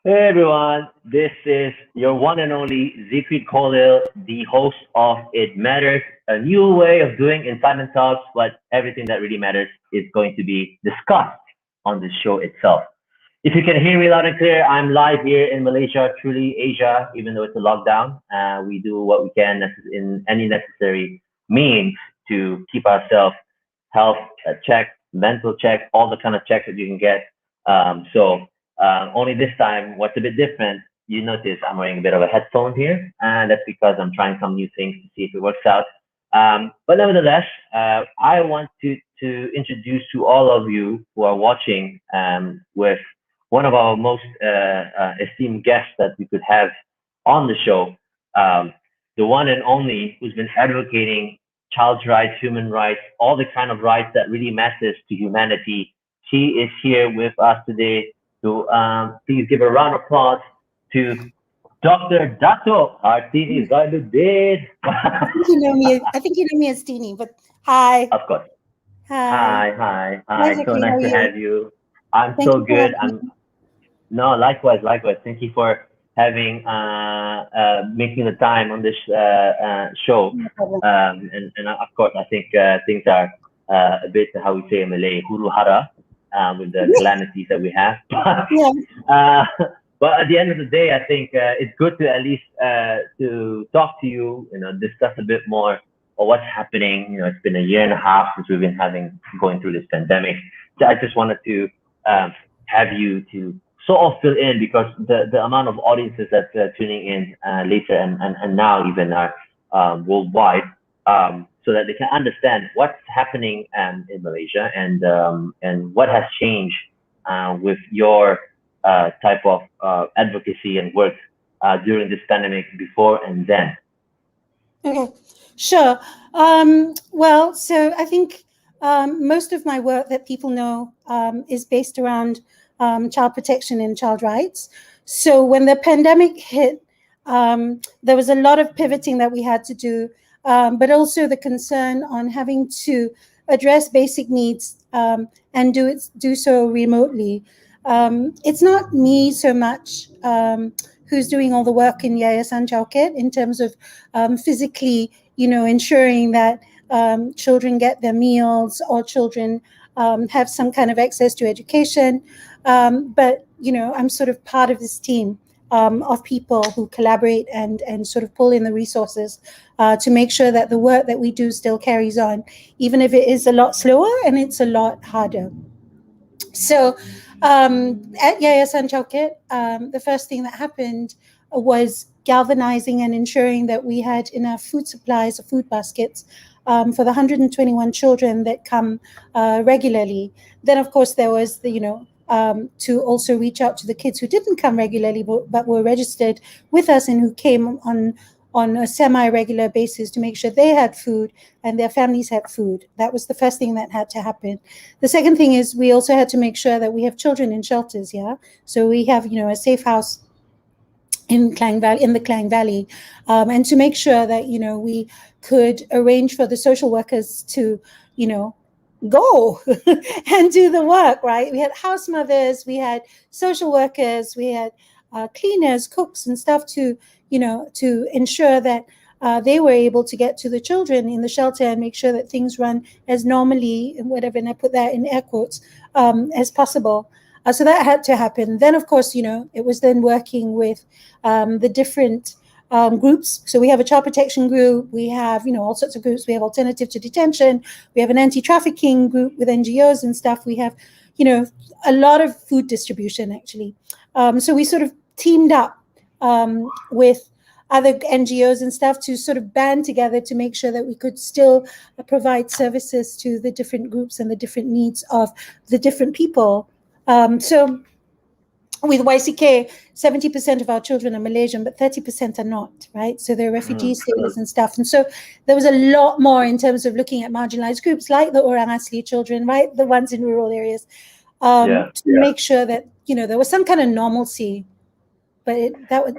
Hey everyone, this is your one and only Zikrid Khalil, the host of It Matters, a new way of doing Insight Talks, but everything that really matters is going to be discussed on the show itself. If you can hear me loud and clear, I'm live here in Malaysia, truly Asia, even though it's a lockdown. We do what we can in any necessary means to keep ourselves health check, mental check, all the kind of checks that you can get. Only this time, what's a bit different, you notice I'm wearing a bit of a headphone here, and that's because I'm trying some new things to see if it works out. But nevertheless, I want to introduce to all of you who are watching with one of our most esteemed guests that we could have on the show, um, the one and only who's been advocating child's rights, human rights, all the kind of rights that really matters to humanity. She is here with us today. So please give a round of applause to Dr. Dato Hartini Zainudin. I think you know me as Teeny, but hi. Of course. Hi. Hi. Hi, So Zaki, how nice are to you? have you. I'm Thank so you for good. having I'm me. no, likewise. Thank you for having making the time on this show. No problem. And of course, I think things are a bit how we say in Malay, huru hara, with the calamities that we have. Yeah. uh, but at the end of the day, I think it's good to at least to talk to you. Discuss a bit more of what's happening. It's been a year and a half since we've been having going through this pandemic. So I just wanted to have you to sort of fill in because the amount of audiences that tuning in later and now even are worldwide, so that they can understand what's happening in Malaysia and what has changed with your type of advocacy and work during this pandemic before and then. Okay. Sure. Well, so I think most of my work that people know is based around child protection and child rights. So when the pandemic hit, there was a lot of pivoting that we had to do, but also the concern on having to address basic needs and do so remotely. It's not me so much who's doing all the work in Yayasan Chow Kit in terms of physically, ensuring that children get their meals or children have some kind of access to education. But I'm sort of part of this team of people who collaborate and sort of pull in the resources to make sure that the work that we do still carries on, even if it is a lot slower and it's a lot harder. So at Yayasan Chow Kit, the first thing that happened was galvanizing and ensuring that we had enough food supplies or food baskets for the 121 children that come regularly. Then, of course, there was to also reach out to the kids who didn't come regularly but were registered with us and who came on a semi-regular basis to make sure they had food and their families had food. That was the first thing that had to happen. The second thing is we also had to make sure that we have children in shelters. Yeah, so we have a safe house in the Klang Valley, and to make sure that we could arrange for the social workers to go and do the work. Right, we had house mothers, we had social workers, we had cleaners, cooks, and stuff to ensure that they were able to get to the children in the shelter and make sure that things run as normally and whatever, and I put that in air quotes, as possible. So that had to happen. Then, of course, it was then working with the different groups. So we have a child protection group. We have, all sorts of groups. We have alternative to detention. We have an anti-trafficking group with NGOs and stuff. We have, a lot of food distribution, actually. So we sort of teamed up with other NGOs and stuff to sort of band together to make sure that we could still provide services to the different groups and the different needs of the different people. So with YCK, 70% of our children are Malaysian, but 30% are not, right? So they're refugee status and stuff. And so there was a lot more in terms of looking at marginalized groups like the Orang Asli children, right? The ones in rural areas, to make sure that, there was some kind of normalcy. But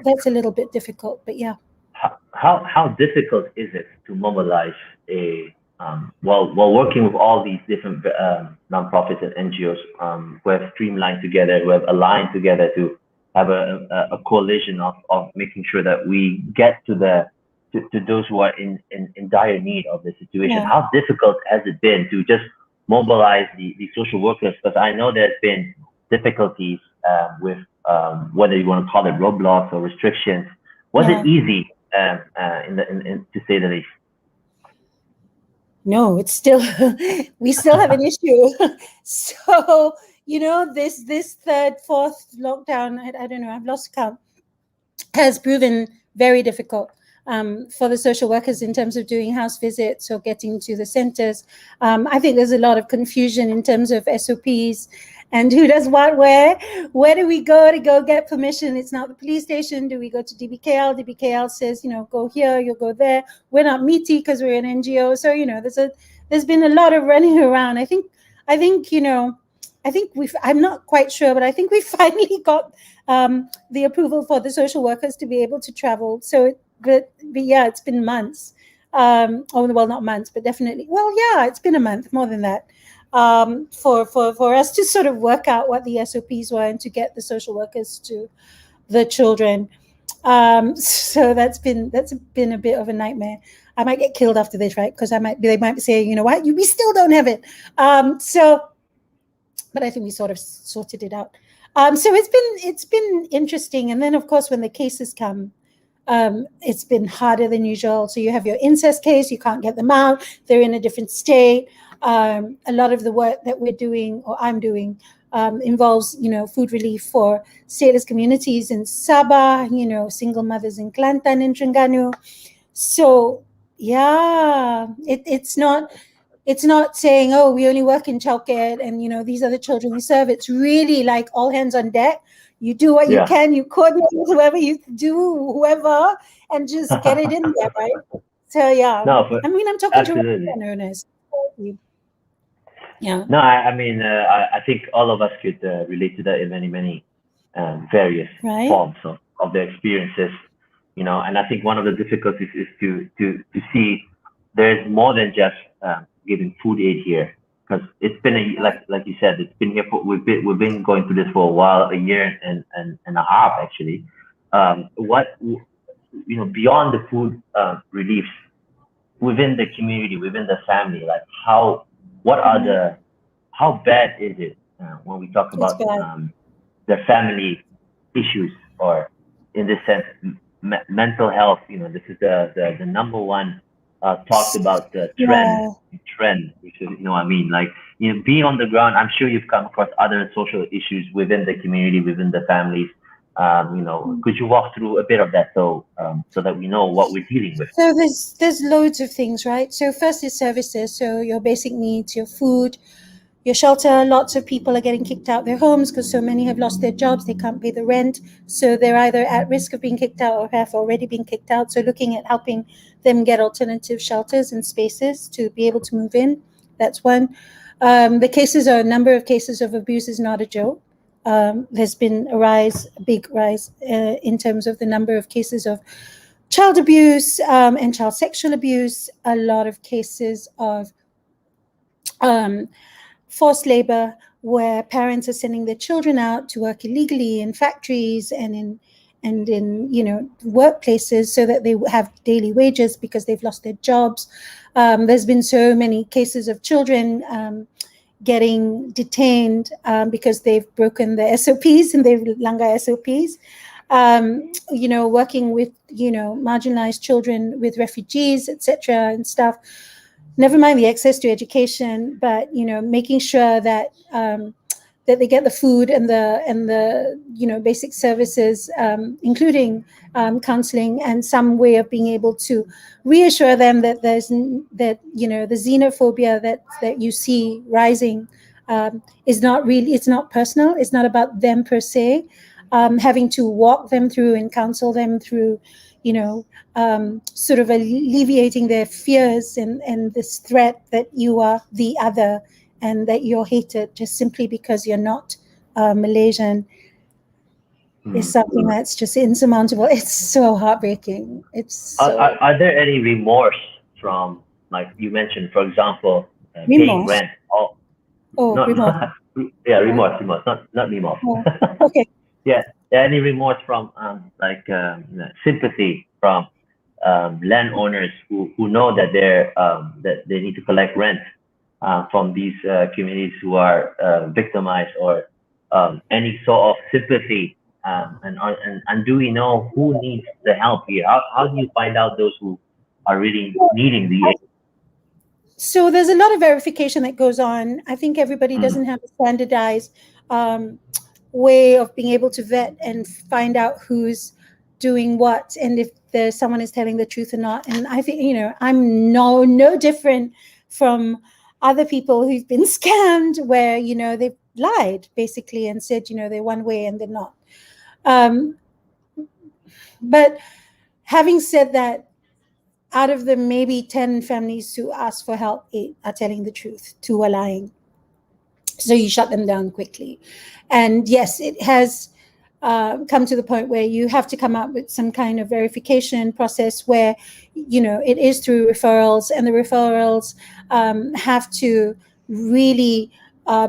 that's a little bit difficult, but yeah. How difficult is it to mobilize a while working with all these different nonprofits and NGOs who have streamlined together, who have aligned together to have a coalition of making sure that we get to those who are in dire need of the situation. Yeah. How difficult has it been to just mobilize the social workers? Because I know there's been difficulties with whether you want to call it roadblocks or restrictions. Was Yeah. it easy, to say the least? No, it's still we still have an issue. So, this third, fourth lockdown, I don't know, I've lost count, has proven very difficult for the social workers in terms of doing house visits or getting to the centers. I think there's a lot of confusion in terms of SOPs and who does what where. Where do we go to go get permission? It's not the police station. Do we go to DBKL? DBKL says, go here, you'll go there. We're not meaty because we're an NGO. So, there's been a lot of running around. I think, I'm not quite sure, but I think we finally got the approval for the social workers to be able to travel. So, but yeah, it's been months. Well, not months, but definitely. Well, yeah, it's been a month, more than that, for us to sort of work out what the SOPs were and to get the social workers to the children. So that's been a bit of a nightmare. I might get killed after this, right? Because they might be saying, what, we still don't have it. But I think we sort of sorted it out. So it's been interesting. And then, of course, when the cases come, it's been harder than usual. So you have your incest case, you can't get them out. They're in a different state. A lot of the work that we're doing, or I'm doing, involves, food relief for stateless communities in Sabah, single mothers in Kelantan and Terengganu. So, yeah, it's not saying, oh, we only work in Chow Kit and, these are the children we serve. It's really like all hands on deck. You do what you can, you coordinate with whoever, and just get it in there, right? So, yeah. No, I'm talking to owners. Yeah. No, I mean, I think all of us could relate to that in many various forms of their experiences, and I think one of the difficulties is to see there's more than just giving food aid here, because it's been like you said, it's been here we've been going through this for a while, a year and a half actually. What beyond the food reliefs within the community, within the family, like how bad is it when we talk about the family issues, or in this sense mental health? This is the number one talked about the trend, which is, I mean, like, being on the ground, I'm sure you've come across other social issues within the community, within the families. Could you walk through a bit of that so that we know what we're dealing with? So there's loads of things, right? So first is services. So your basic needs, your food, your shelter. Lots of people are getting kicked out of their homes because so many have lost their jobs. They can't pay the rent. So they're either at risk of being kicked out or have already been kicked out. So looking at helping them get alternative shelters and spaces to be able to move in. That's one. A number of cases of abuse is not a joke. There's been a big rise in terms of the number of cases of child abuse and child sexual abuse. A lot of cases of forced labor, where parents are sending their children out to work illegally in factories and in workplaces so that they have daily wages because they've lost their jobs. There's been so many cases of children getting detained because they've broken the SOPs and they've langgar SOPs. Working with marginalized children, with refugees, etc. and stuff. Never mind the access to education, but making sure that that they get the food and the basic services, including counseling and some way of being able to reassure them that the xenophobia that you see rising is not really, it's not personal, it's not about them per se. Having to walk them through and counsel them through, sort of alleviating their fears and this threat that you are the other and that you're hated just simply because you're not Malaysian is something that's just insurmountable. It's so heartbreaking. Are there any remorse from, like you mentioned, for example, paying rent? Remorse. Yeah, remorse, not remorse. Oh, okay. Yeah, any remorse from sympathy from landowners who know that that they need to collect rent from these communities who are victimized, or any sort of sympathy, and do we know who needs the help here? How do you find out those who are really needing the aid? So there's a lot of verification that goes on. I think everybody Mm, doesn't have a standardized um, way of being able to vet and find out who's doing what, and if there's someone is telling the truth or not. And I think, I'm no different from other people who've been scammed, where they've lied basically and said they're one way and they're not. Um, but having said that, out of the maybe 10 families who ask for help, 8 are telling the truth, 2 are lying. So you shut them down quickly. And yes, it has come to the point where you have to come up with some kind of verification process where it is through referrals, and the referrals have to really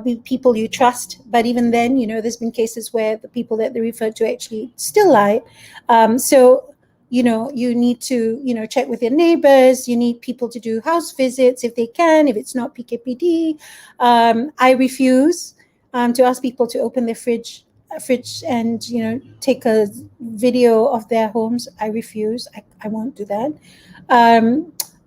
be people you trust. But even then, there's been cases where the people that they referred to actually still lie. So you need to check with your neighbors. You need people to do house visits if they can, if it's not PKPD. I refuse to ask people to open their fridge and take a video of their homes. I refuse. I won't do that.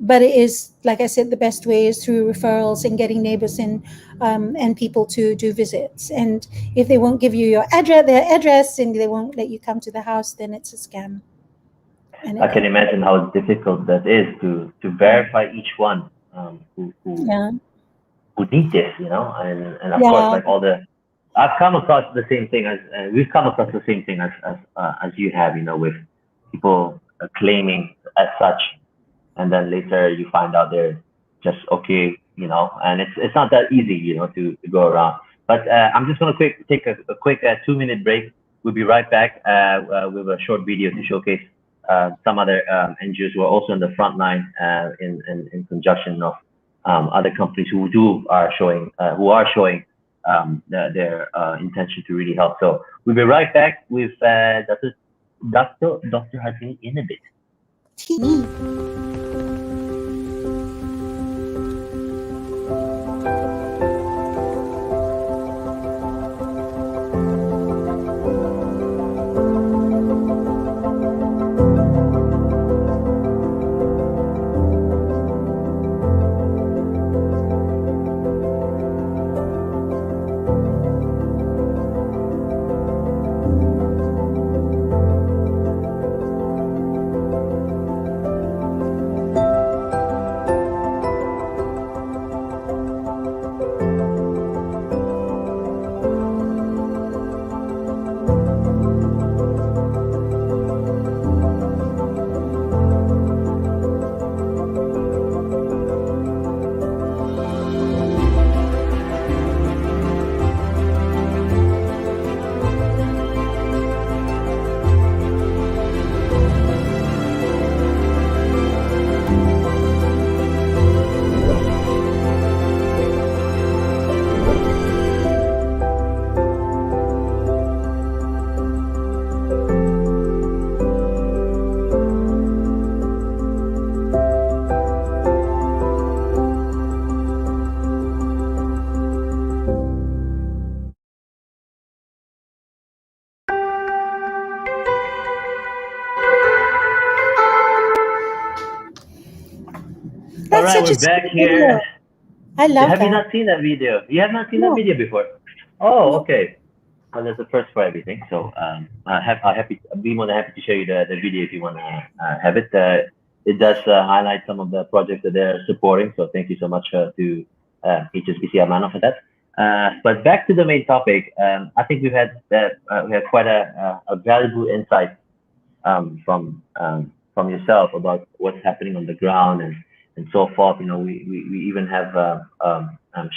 But it is, like I said, the best way is through referrals and getting neighbors and people to do visits. And if they won't give you their address, and they won't let you come to the house, then it's a scam. And I can imagine how difficult that is to verify each one yeah, who need this, and of course, yeah, like all the, I've come across the same thing as we've come across the same thing as you have, with people claiming as such, and then later you find out they're just okay, and it's not that easy, to go around. But I'm just gonna take a quick 2 minute break. We'll be right back with a short video to showcase some other NGOs who are also on the front line in conjunction of other companies who are showing their intention to really help. So we'll be right back with Dr. Hartini in a bit. All that's right, such a we're back sweet here. video. I love Have you that. not seen that video? You have not seen that No, video before? Oh, no. okay. Well, there's a first for everything. So I'll be more than happy to show you the video if you want to have it. It does highlight some of the projects that they're supporting. So thank you so much to HSBC Amano for that. But back to the main topic. I think we had quite a valuable insight from yourself about what's happening on the ground and so forth. We even have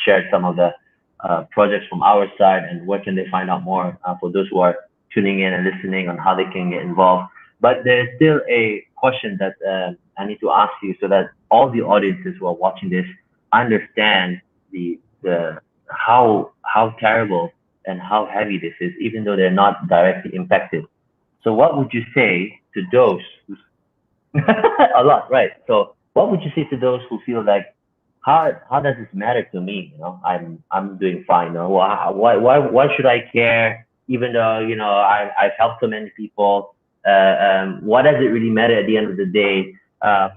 shared some of the projects from our side, and where can they find out more for those who are tuning in and listening on how they can get involved. But there's still a question that I need to ask you, so that all the audiences who are watching this understand the how terrible and how heavy this is, even though they're not directly impacted. So what would you say to those who a lot, right? So what would you say to those who feel like, how does this matter to me? I'm doing fine. Why should I care? Even though I've helped so many people. What does it really matter at the end of the day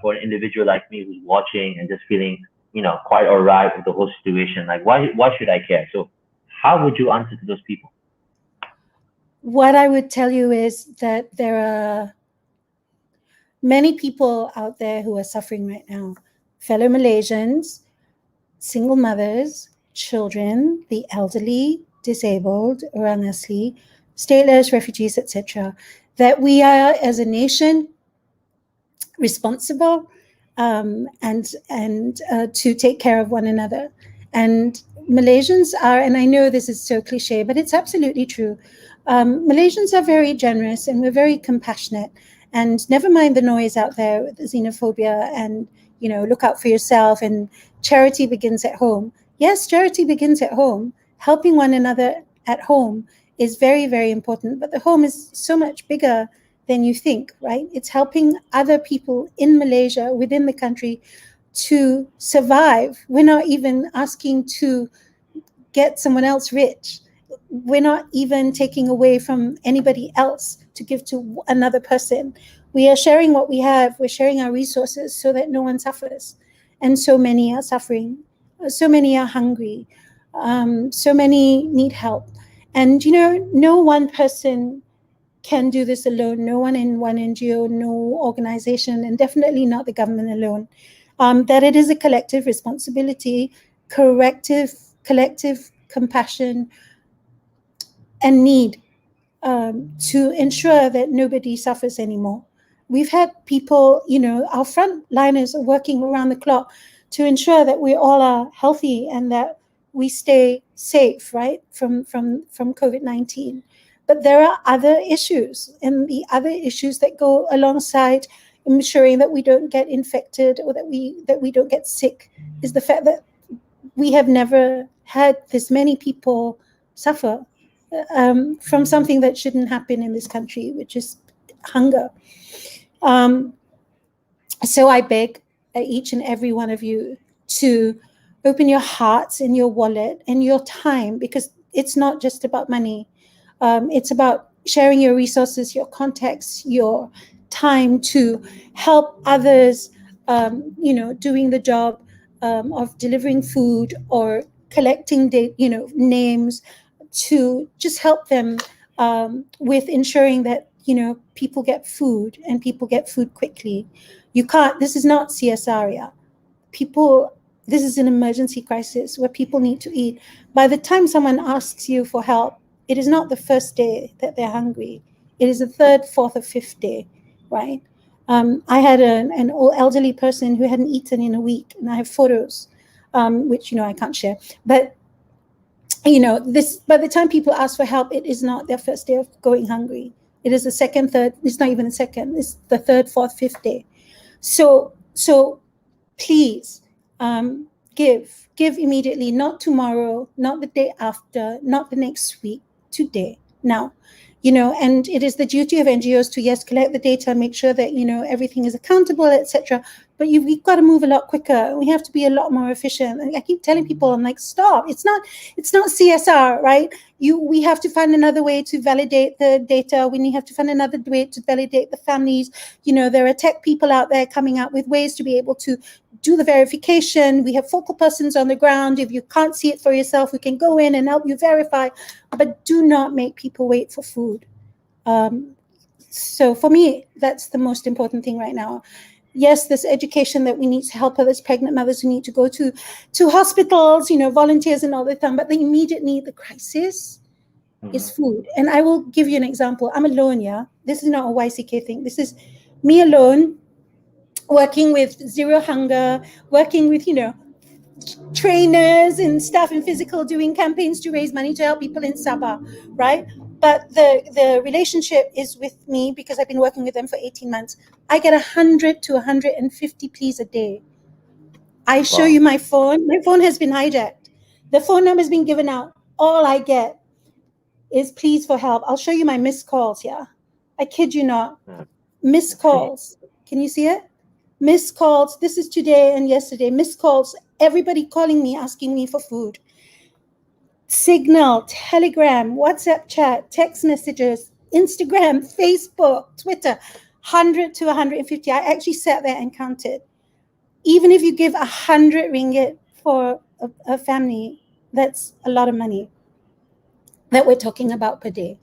for an individual like me who's watching and just feeling quite alright with the whole situation? Like why should I care? So how would you answer to those people? What I would tell you is that there are many people out there who are suffering right now, fellow Malaysians, single mothers, children, the elderly, disabled, orang asli, stateless, refugees, etc., that we are, as a nation, responsible and to take care of one another. And Malaysians are, and I know this is so cliche, but it's absolutely true. Malaysians are very generous and we're very compassionate. And never mind the noise out there with the xenophobia and, look out for yourself and charity begins at home. Yes, charity begins at home. Helping one another at home is very, very important. But the home is so much bigger than you think, right? It's helping other people in Malaysia, within the country, to survive. We're not even asking to get someone else rich. We're not even taking away from anybody else to give to another person. We are sharing what we have. We're sharing our resources so that no one suffers. And so many are suffering. So many are hungry. So many need help. And, no one person can do this alone. No one in one NGO, no organization, and definitely not the government alone. That it is a collective responsibility, collective compassion, and need to ensure that nobody suffers anymore. We've had people, our frontliners are working around the clock to ensure that we all are healthy and that we stay safe, right, from COVID-19. But there are other issues, and the other issues that go alongside ensuring that we don't get infected or that we don't get sick is the fact that we have never had this many people suffer from something that shouldn't happen in this country, which is hunger. So I beg each and every one of you to open your hearts and your wallet and your time, because it's not just about money. It's about sharing your resources, your contacts, your time to help others, doing the job of delivering food or collecting names to just help them with ensuring that people get food and people get food quickly. This is not CSR. This is an emergency crisis where people need to eat. By the time someone asks you for help, it is not the first day that they're hungry. It is the third, fourth, or fifth day, right? I had an old elderly person who hadn't eaten in a week, and I have photos, which I can't share. But this, by the time people ask for help, it is not their first day of going hungry. It is the second, third. It's not even the second. It's the third, fourth, fifth day. So please give immediately, not tomorrow, not the day after, not the next week, today, now. And it is the duty of NGOs to, yes, collect the data, make sure that, everything is accountable, etc. But we've got to move a lot quicker. We have to be a lot more efficient. And I keep telling people, I'm like, stop. It's not CSR, right? We have to find another way to validate the data. We have to find another way to validate the families. There are tech people out there coming out with ways to be able to do the verification. We have focal persons on the ground. If you can't see it for yourself, we can go in and help you verify. But do not make people wait for food. So for me, that's the most important thing right now. Yes, this education that we need to help others, pregnant mothers who need to go to hospitals, volunteers and all the time. But the immediate need, the crisis, is food. And I will give you an example. I'm alone, yeah? This is not a YCK thing. This is me alone, working with Zero Hunger, working with, trainers and stuff in physical, doing campaigns to raise money to help people in Sabah, right? But the relationship is with me because I've been working with them for 18 months. I get 100 to 150 pleas a day. I show you my phone. My phone has been hijacked. The phone number has been given out. All I get is pleas for help. I'll show you my missed calls here. I kid you not. Uh, Missed let's see. calls. Can you see it? Missed calls. This is today and yesterday. Missed calls. Everybody calling me, asking me for food. Signal, Telegram, WhatsApp chat, text messages, Instagram, Facebook, Twitter, 100 to 150. I actually sat there and counted. Even if you give 100 ringgit for a family, that's a lot of money that we're talking about per day.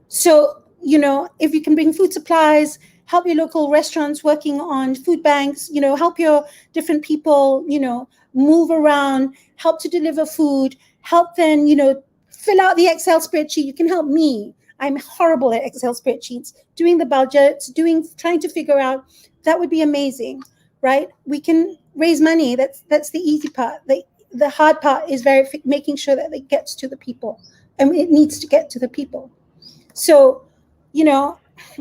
So, if you can bring food supplies, help your local restaurants working on food banks, help your different people, move around, help to deliver food, help then, fill out the Excel spreadsheet. You can help me. I'm horrible at Excel spreadsheets, doing the budgets, trying to figure out, that would be amazing, right? We can raise money. That's the easy part. The hard part is making sure that it gets to the people, and it needs to get to the people. So,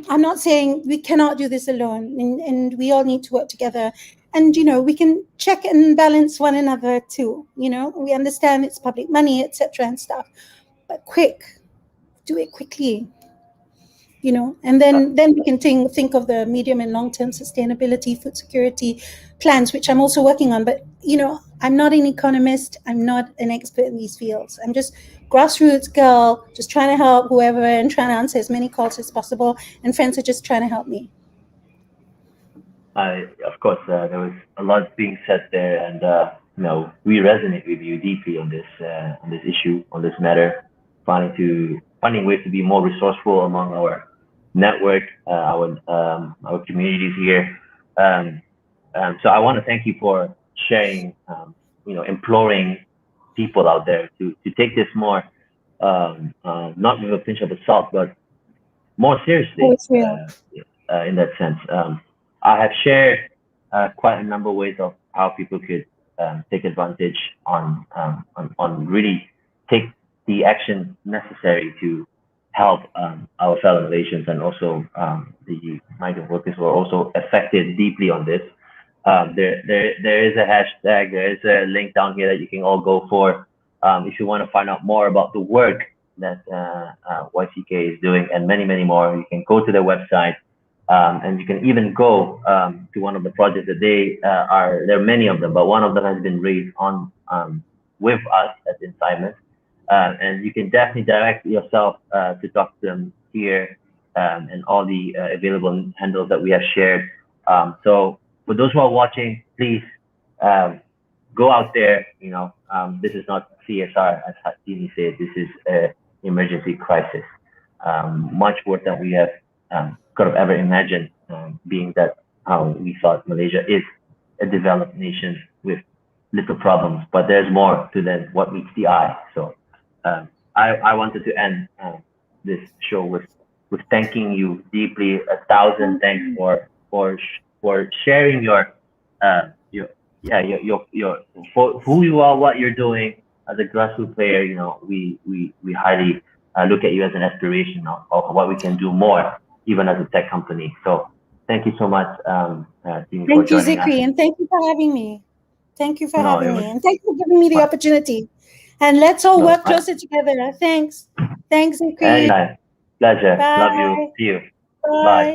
I'm not saying we cannot do this alone, and we all need to work together. And, we can check and balance one another too. We understand it's public money, etc. and stuff, but do it quickly. And then we can think of the medium and long-term sustainability, food security plans, which I'm also working on. But, I'm not an economist. I'm not an expert in these fields. I'm just grassroots girl, just trying to help whoever and trying to answer as many calls as possible. And friends are just trying to help me. Of course, there was a lot being said there, and we resonate with you deeply on this issue, on this matter, finding ways to be more resourceful among our network, our communities here. So I want to thank you for sharing, imploring people out there to take this more, not with a pinch of salt, but more seriously. Oh, it's real. In that sense, I have shared quite a number of ways of how people could take advantage on really take the action necessary to help our fellow Malaysians, and also the migrant workers who are also affected deeply on this. There is a hashtag, there is a link down here that you can all go for if you want to find out more about the work that YCK is doing, and many more. You can go to their website, and you can even go to one of the projects that there are many of them, but one of them has been raised on with us at Incitement. And you can definitely direct yourself to talk to them here, and all the available handles that we have shared. So for those who are watching, please go out there. This is not CSR, as Hartini said. This is an emergency crisis. Much worse than we have could have ever imagined, being that how we thought Malaysia is a developed nation with little problems, but there's more to than what meets the eye. So I wanted to end this show with thanking you deeply. 1,000 thanks for sharing your for who you are, what you're doing as a grassroots player. We highly look at you as an aspiration of what we can do more, even as a tech company. So thank you so much, Tini, for joining us. Zikri, and thank you for having me. Thank you for having me, was and thank you for giving me the opportunity. And let's all work closer together. Thanks, Zikri. Anytime. Pleasure. Bye. Love you. See you. Bye.